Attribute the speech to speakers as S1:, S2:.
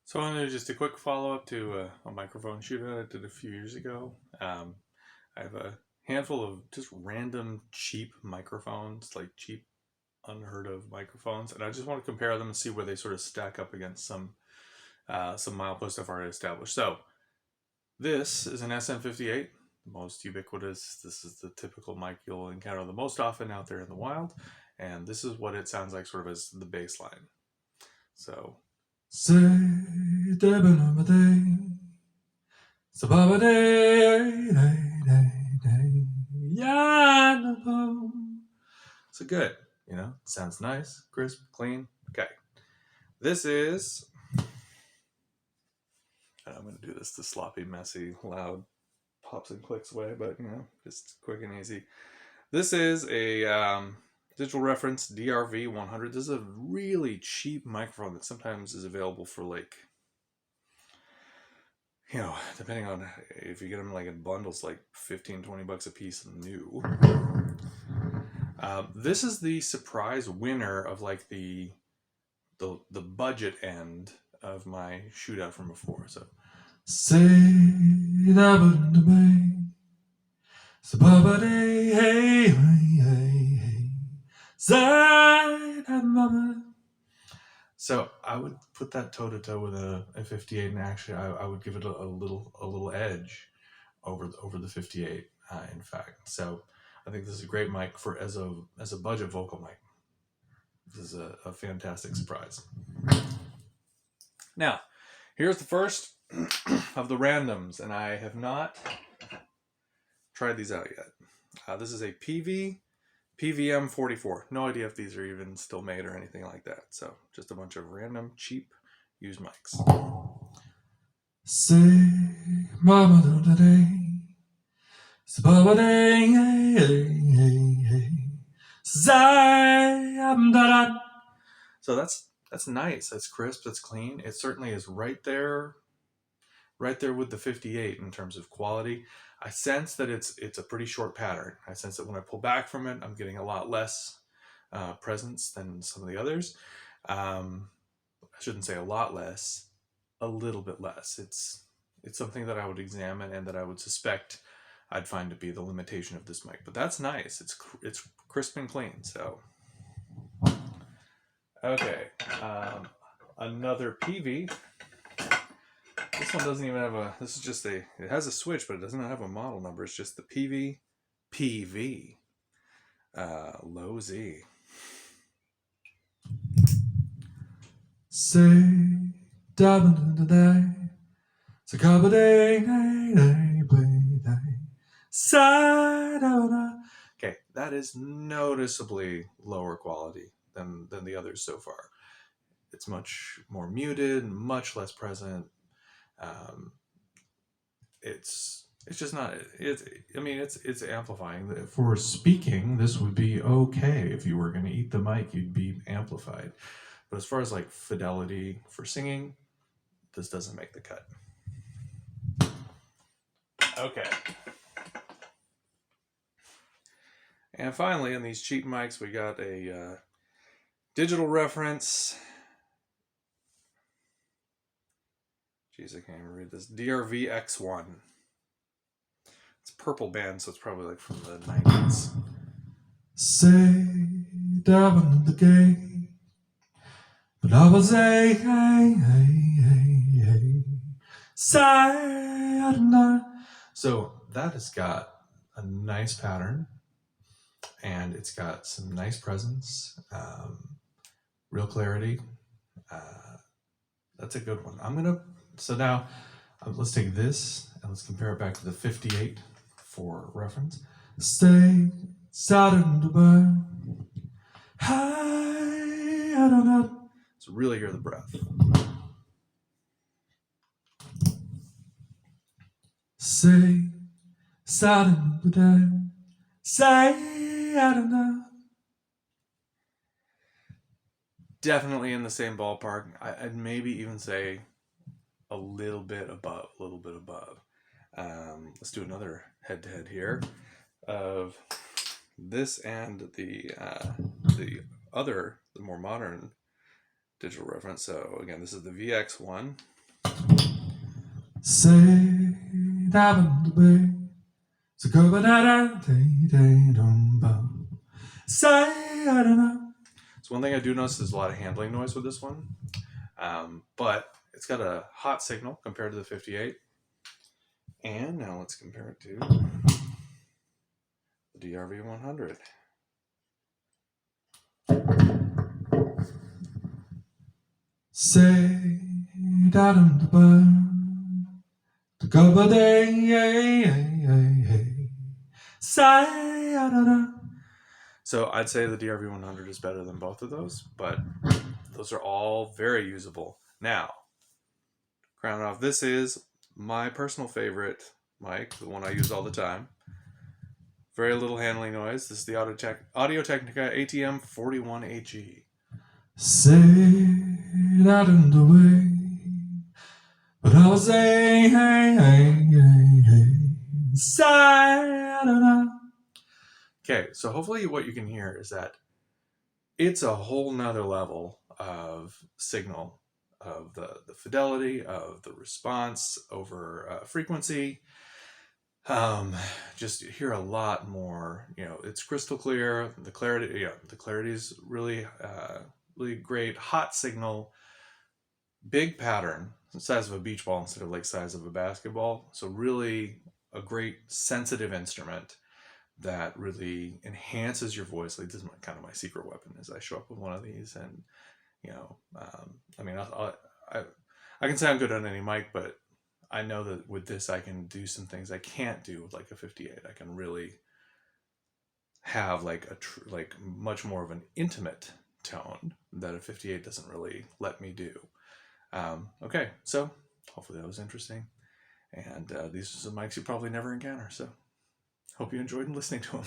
S1: So I want to do just a quick follow-up to a microphone shootout I did a few years ago. I have a handful of just random cheap microphones, like cheap, unheard of microphones, and I just want to compare them and see where they sort of stack up against some mileposts I've already established. So this is an SM58, the most ubiquitous. This is the typical mic you'll encounter the most often out there in the wild, and this is what it sounds like sort of as the bass line. So so it's good, you know, it sounds nice, crisp, clean. Okay, this is, I'm going to do this the sloppy, messy, loud pops and clicks way, but you know, just quick and easy. This is a digital reference DRV-100. This is a really cheap microphone that sometimes is available for, like, you know, depending on if you get them like in bundles, like 15-20 bucks a piece new. This is the surprise winner of like the budget end of my shootout from before. So say that so I would put that toe to toe with a 58, and actually I would give it a little edge over the 58. In fact, so I think this is a great mic for as a budget vocal mic. This is a fantastic surprise. Now, here's the first of the randoms, and I have not tried these out yet. This is a Peavey PVM-44. No idea if these are even still made or anything like that. So just a bunch of random, cheap, used mics. Say, mama, don't day. So that's nice. That's crisp. That's clean. It certainly is right there with the 58 in terms of quality. I sense that it's a pretty short pattern. I sense that when I pull back from it, I'm getting a lot less presence than some of the others. I shouldn't say a lot less, a little bit less. It's something that I would examine and that I would suspect I'd find to be the limitation of this mic. But that's nice. It's crisp and clean. So okay, another Peavey. This one doesn't even have a, this is just a, it has a switch, but it doesn't have a model number. It's just the Peavey PV, low Z. Say, okay, that is noticeably lower quality than the others so far. It's much more muted, much less present. It's just not, I mean, it's amplifying. For speaking, this would be okay. If you were going to eat the mic, you'd be amplified. But as far as like fidelity for singing, this doesn't make the cut. Okay. And finally, in these cheap mics, we got a digital reference. Jeez, I can't even read this. DRV-X1. It's a purple band, so it's probably like from the 90s. Say, down in the gate, but I was say, so that has got a nice pattern, and it's got some nice presence, real clarity. That's a good one. So now let's take this and let's compare it back to the 58 for reference. Stay silent to burn. I don't know. So really hear the breath. Say silent to burn. Say I don't know. Definitely in the same ballpark. I'd maybe even say a little bit above. Let's do another head-to-head here of this and the more modern digital reference. So again, this is the VX1.
S2: Say that on the way. So go ba da da day dum ba. Say I don't know.
S1: So one thing I do notice is a lot of handling noise with this one, but it's got a hot signal compared to the 58. And now let's compare it to the DRV-100.
S2: Say that on the burn. To go ba day. Say I don't know.
S1: So I'd say the DRV-100 is better than both of those, but those are all very usable. Now, crown off, this is my personal favorite mic, the one I use all the time. Very little handling noise. This is the Audio-Technica ATM41HE.
S2: Say that in the way. But I was say say I don't know.
S1: Okay, so hopefully what you can hear is that it's a whole nother level of signal, of the fidelity, of the response over frequency. Just hear a lot more. It's crystal clear. The clarity, the clarity is really, really great. Hot signal, big pattern, the size of a beach ball instead of like size of a basketball. So really a great sensitive instrument that really enhances your voice. Like this is kind of my secret weapon is I show up with one of these and, I mean, I can sound good on any mic, but I know that with this, I can do some things I can't do with like a 58. I can really have like like much more of an intimate tone that a 58 doesn't really let me do. Okay, so hopefully that was interesting. And these are some mics you probably never encounter. So hope you enjoyed listening to them.